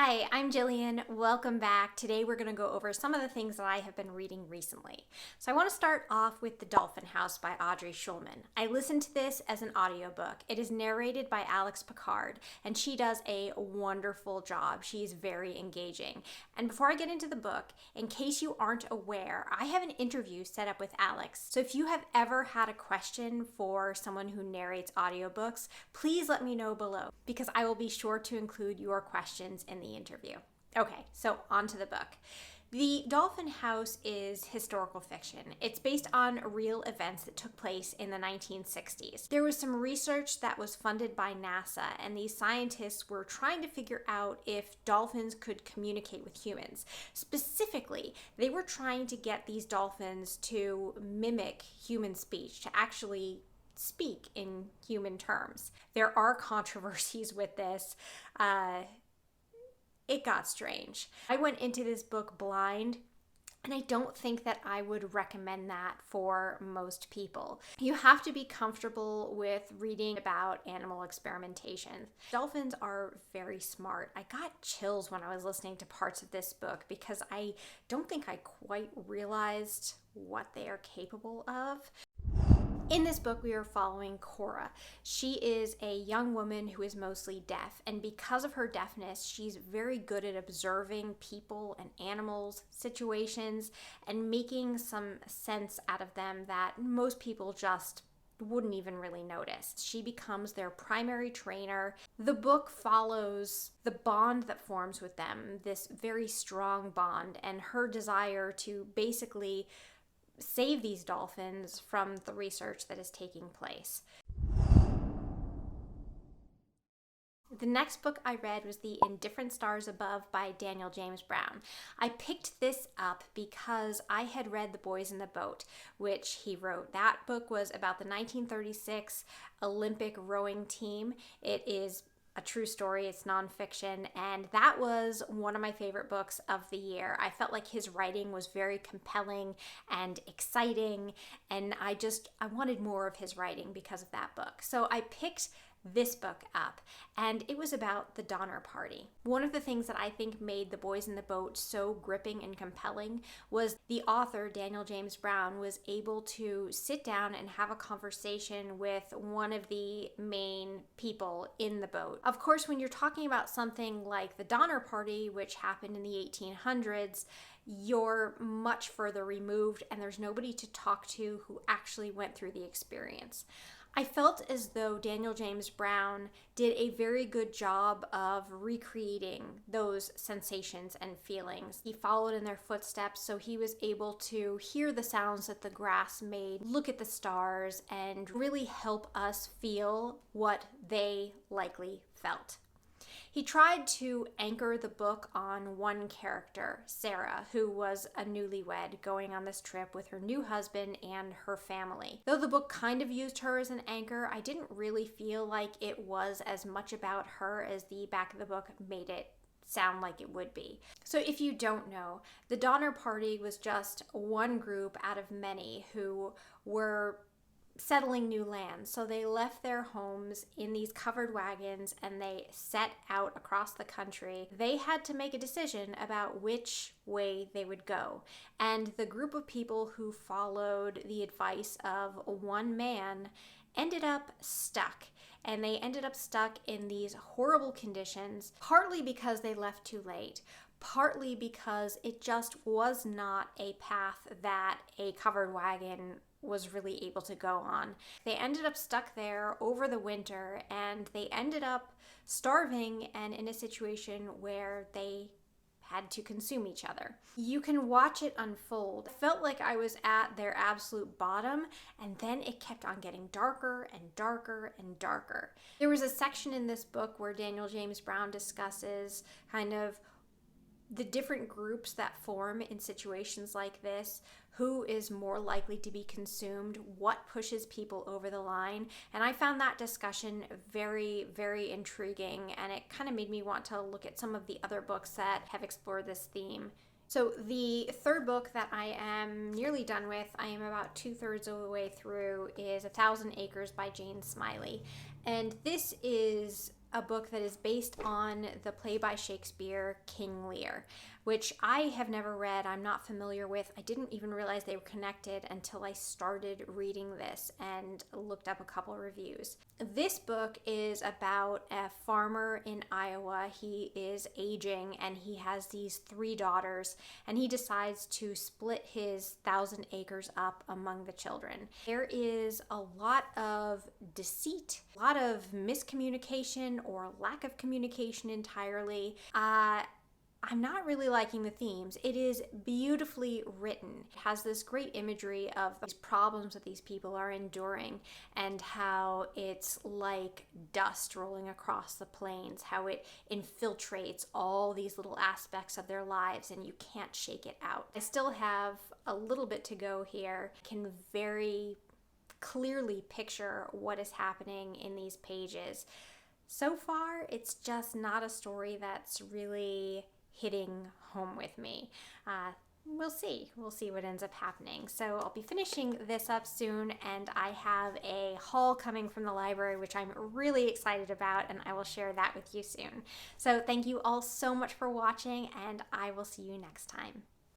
Hi, I'm Jillian. Welcome back. Today we're going to go over some of the things that I have been reading recently. So I want to start off with The Dolphin House by Audrey Schulman. I listened to this as an audiobook. It is narrated by Alex Picard, and she does a wonderful job. She's very engaging. And before I get into the book, in case you aren't aware, I have an interview set up with Alex. So if you have ever had a question for someone who narrates audiobooks, please let me know below, because I will be sure to include your questions in the interview. Okay, so on to the book. The Dolphin House is historical fiction. It's based on real events that took place in the 1960s. There was some research that was funded by NASA, and these scientists were trying to figure out if dolphins could communicate with humans. Specifically, they were trying to get these dolphins to mimic human speech, to actually speak in human terms. There are controversies with this. It got strange. I went into this book blind, and I don't think that I would recommend that for most people. You have to be comfortable with reading about animal experimentation. Dolphins are very smart. I got chills when I was listening to parts of this book because I don't think I quite realized what they are capable of. In this book, we are following Cora. She is a young woman who is mostly deaf, and because of her deafness, she's very good at observing people and animals, situations, and making some sense out of them that most people just wouldn't even really notice. She becomes their primary trainer. The book follows the bond that forms with them, this very strong bond, and her desire to basically save these dolphins from the research that is taking place. The next book I read was The Indifferent Stars Above by Daniel James Brown. I picked this up because I had read The Boys in the Boat, which he wrote. That book was about the 1936 Olympic rowing team. It is a true story, it's nonfiction, and that was one of my favorite books of the year. I felt like his writing was very compelling and exciting, and I wanted more of his writing because of that book. So I picked this book up, and it was about the Donner Party. One of the things that I think made The Boys in the Boat so gripping and compelling was the author, Daniel James Brown, was able to sit down and have a conversation with one of the main people in the boat. Of course, when you're talking about something like the Donner Party, which happened in the 1800s, you're much further removed, and there's nobody to talk to who actually went through the experience. I felt as though Daniel James Brown did a very good job of recreating those sensations and feelings. He followed in their footsteps, so he was able to hear the sounds that the grass made, look at the stars, and really help us feel what they likely felt. He tried to anchor the book on one character, Sarah, who was a newlywed going on this trip with her new husband and her family. Though the book kind of used her as an anchor, I didn't really feel like it was as much about her as the back of the book made it sound like it would be. So if you don't know, the Donner Party was just one group out of many who were settling new land. So they left their homes in these covered wagons and they set out across the country. They had to make a decision about which way they would go. And the group of people who followed the advice of one man ended up stuck. And they ended up stuck in these horrible conditions, partly because they left too late, partly because it just was not a path that a covered wagon was really able to go on. They ended up stuck there over the winter, and they ended up starving and in a situation where they had to consume each other. You can watch it unfold. I felt like I was at their absolute bottom, and then it kept on getting darker and darker and darker. There was a section in this book where Daniel James Brown discusses kind of the different groups that form in situations like this, who is more likely to be consumed, what pushes people over the line. And I found that discussion very, very intriguing, and it kind of made me want to look at some of the other books that have explored this theme. So the third book that I am nearly done with, I am about 2/3 of the way through, is 1,000 Acres by Jane Smiley. And this is a book that is based on the play by Shakespeare, King Lear, which I have never read. I'm not familiar with. I didn't even realize they were connected until I started reading this and looked up a couple reviews. This book is about a farmer in Iowa. He is aging and he has these 3 daughters, and he decides to split his 1,000 acres up among the children. There is a lot of deceit, a lot of miscommunication or lack of communication entirely. I'm not really liking the themes. It is beautifully written. It has this great imagery of these problems that these people are enduring and how it's like dust rolling across the plains, how it infiltrates all these little aspects of their lives and you can't shake it out. I still have a little bit to go here. I can very clearly picture what is happening in these pages. So far, it's just not a story that's really hitting home with me. We'll see. We'll see what ends up happening. So I'll be finishing this up soon, and I have a haul coming from the library, which I'm really excited about, and I will share that with you soon. So thank you all so much for watching, and I will see you next time.